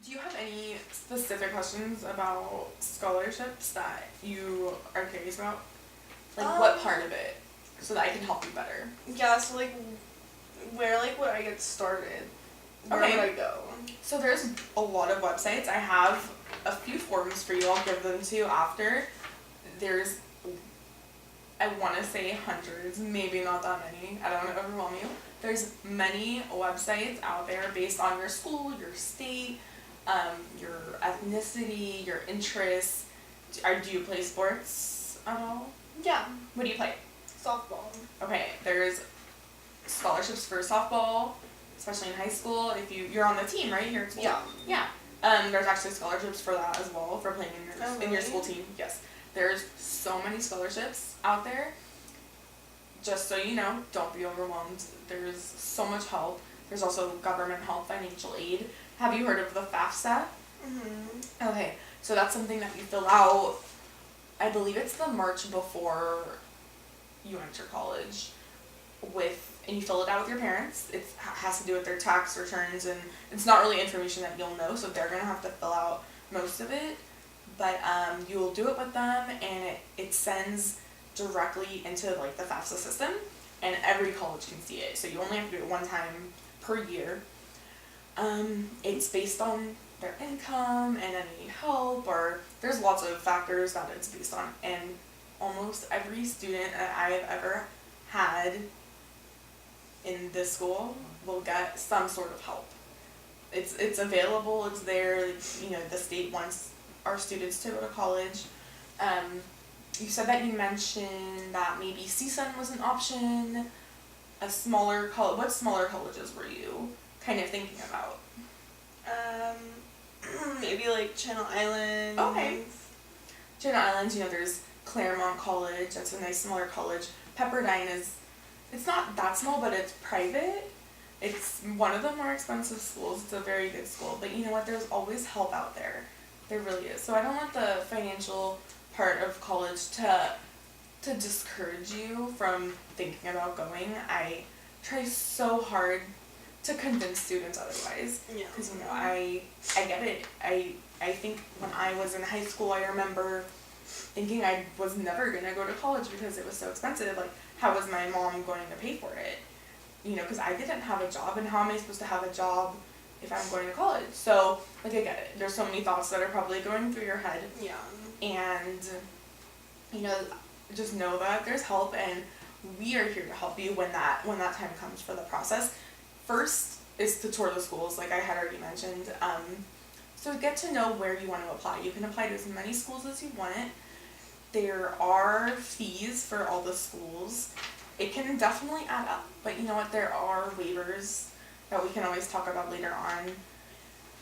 Do you have any specific questions about scholarships that you are curious about? Like what part of it, so that I can help you better? Yeah, so like, where like would I get started? Where Okay. would I go? So there's a lot of websites. I have a few forms for you. I'll give them to you after. There's, I want to say hundreds, maybe not that many. I don't want to overwhelm you. There's many websites out there based on your school, your state, your ethnicity, your interests. Do you play sports at all? Yeah, What do you play? softball. Okay, there's scholarships for softball, especially in high school. If you're on the team, right? You're at school. Yeah. Yeah. There's actually scholarships for that as well, for playing in your in your really? school team. Yes. There's so many scholarships out there. Just so you know, don't be overwhelmed. There's so much help. There's also government help, financial aid. Have you heard of the FAFSA? Mhm. Okay, so that's something that you fill out. I believe it's the March before you enter college, and you fill it out with your parents. It has to do with their tax returns, and it's not really information that you'll know, so they're gonna have to fill out most of it. But you'll do it with them, and it sends directly into like the FAFSA system, and every college can see it. So you only have to do it one time per year. It's based on their income and any help, or there's lots of factors that it's based on, and almost every student that I've ever had in this school will get some sort of help. It's available, it's there, the state wants our students to go to college. You said that you mentioned that maybe CSUN was an option, a smaller college. What smaller colleges were you kind of thinking about? Maybe like Channel Islands. Okay. Channel Islands, there's Claremont College, that's a nice smaller college. Pepperdine it's not that small, but it's private. It's one of the more expensive schools. It's a very good school, but you know what, there's always help out there. There really is. So I don't want the financial part of college to discourage you from thinking about going. I try so hard to convince students otherwise. Yeah. Because I get it. I think when I was in high school, I remember thinking I was never gonna go to college because it was so expensive. Like, how was my mom going to pay for it? Because I didn't have a job, and how am I supposed to have a job if I'm going to college? So, I get it. There's so many thoughts that are probably going through your head. Yeah. And, just know that there's help, and we are here to help you when that time comes for the process. First is to tour the schools, like I had already mentioned. So get to know where you want to apply. You can apply to as many schools as you want. There are fees for all the schools. It can definitely add up, but you know what? There are waivers that we can always talk about later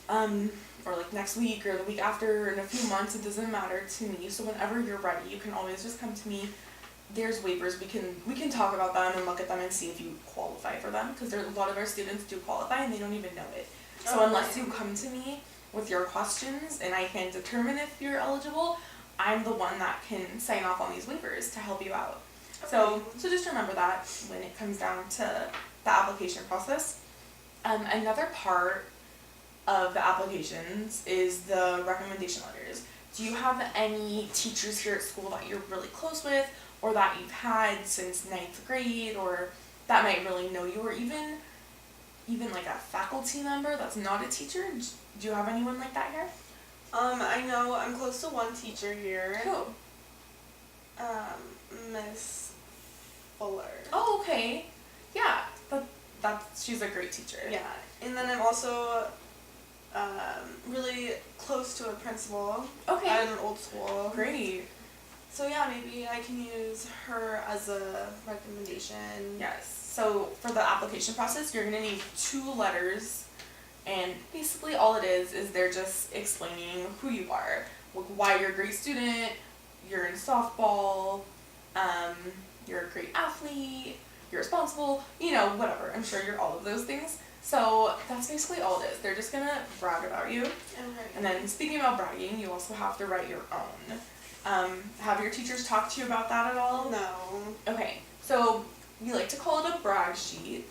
on. Or like next week or the week after, in a few months, it doesn't matter to me. So whenever you're ready, you can always just come to me. There's waivers, we can talk about them and look at them and see if you qualify for them, because a lot of our students do qualify and they don't even know it. So unless you come to me with your questions and I can determine if you're eligible, I'm the one that can sign off on these waivers to help you out. So just remember that when it comes down to the application process. Another part of the applications is the recommendation letters. Do you have any teachers here at school that you're really close with, or that you've had since 9th grade, or that might really know you, or even like a faculty member that's not a teacher? Do you have anyone like that here? I know I'm close to one teacher here. Who? Miss Fuller. Oh, okay. Yeah, she's a great teacher. Yeah, and then I'm also really close to a principal. Okay. At an old school. Great. So yeah, maybe I can use her as a recommendation. Yes. So for the application process, you're gonna need 2 letters, and basically all it is they're just explaining who you are, like why you're a great student, you're in softball, you're a great athlete, you're responsible, whatever. I'm sure you're all of those things. So that's basically all it is. They're just gonna brag about you. Okay. And then speaking about bragging, you also have to write your own. Have your teachers talked to you about that at all? No. Okay, so we like to call it a brag sheet,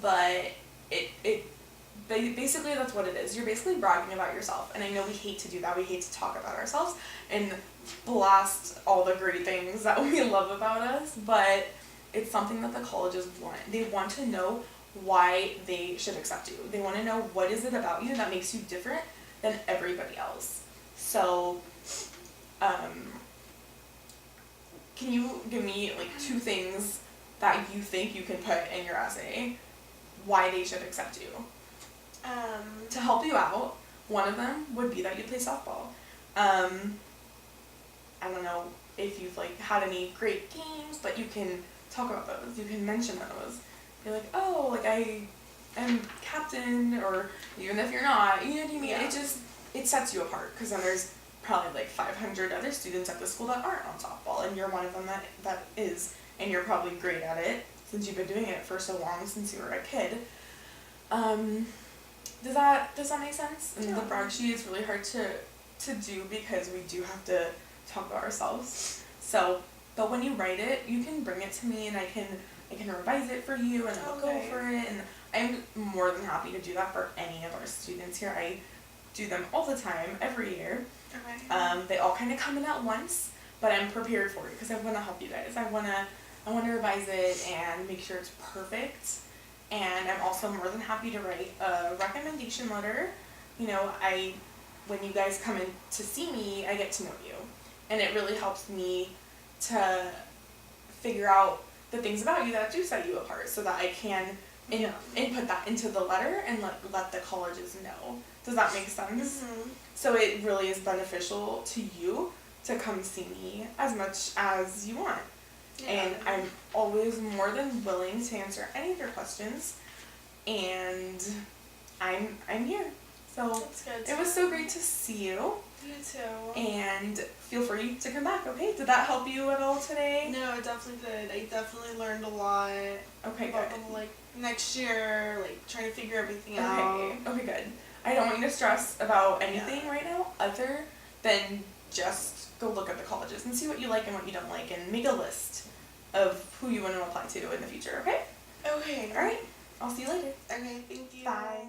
but it basically that's what it is. You're basically bragging about yourself, and I know we hate to do that. We hate to talk about ourselves and blast all the great things that we love about us, but it's something that the colleges want. They want to know why they should accept you. They want to know what is it about you that makes you different than everybody else. So, can you give me like 2 things that you think you can put in your essay why they should accept you? To help you out, one of them would be that you play softball. I don't know if you've like had any great games, but you can talk about those. You can mention those. You're like, oh, like I am captain, or even if you're not, you know what I mean? Yeah. It sets you apart, because then there's probably like 500 other students at the school that aren't on softball, and you're one of them that is, and you're probably great at it since you've been doing it for so long, since you were a kid. Does that make sense? And Yeah. the brag sheet is really hard to do because we do have to talk about ourselves. So, but when you write it, you can bring it to me, and I can revise it for you and look Okay. over it, and I'm more than happy to do that for any of our students here. I do them all the time, every year. Okay. They all kind of come in at once, but I'm prepared for it because I want to help you guys. I want to revise it and make sure it's perfect. And I'm also more than happy to write a recommendation letter. You know, when you guys come in to see me, I get to know you, and it really helps me to figure out the things about you that do set you apart, so that I can input that into the letter and let the colleges know. Does that make sense? Mm-hmm. So it really is beneficial to you to come see me as much as you want. Yeah. And I'm always more than willing to answer any of your questions, and I'm here. So That's good. it was so great to see you, You too. and feel free to come back, okay? Did that help you at all today? No, it definitely did. I definitely learned a lot Okay, about good. like next year, like trying to figure everything out. Okay, good. I don't want you to stress about anything right now other than just go look at the colleges and see what you like and what you don't like, and make a list of who you want to apply to in the future, okay? Okay. Alright, I'll see you later. Okay, thank you. Bye.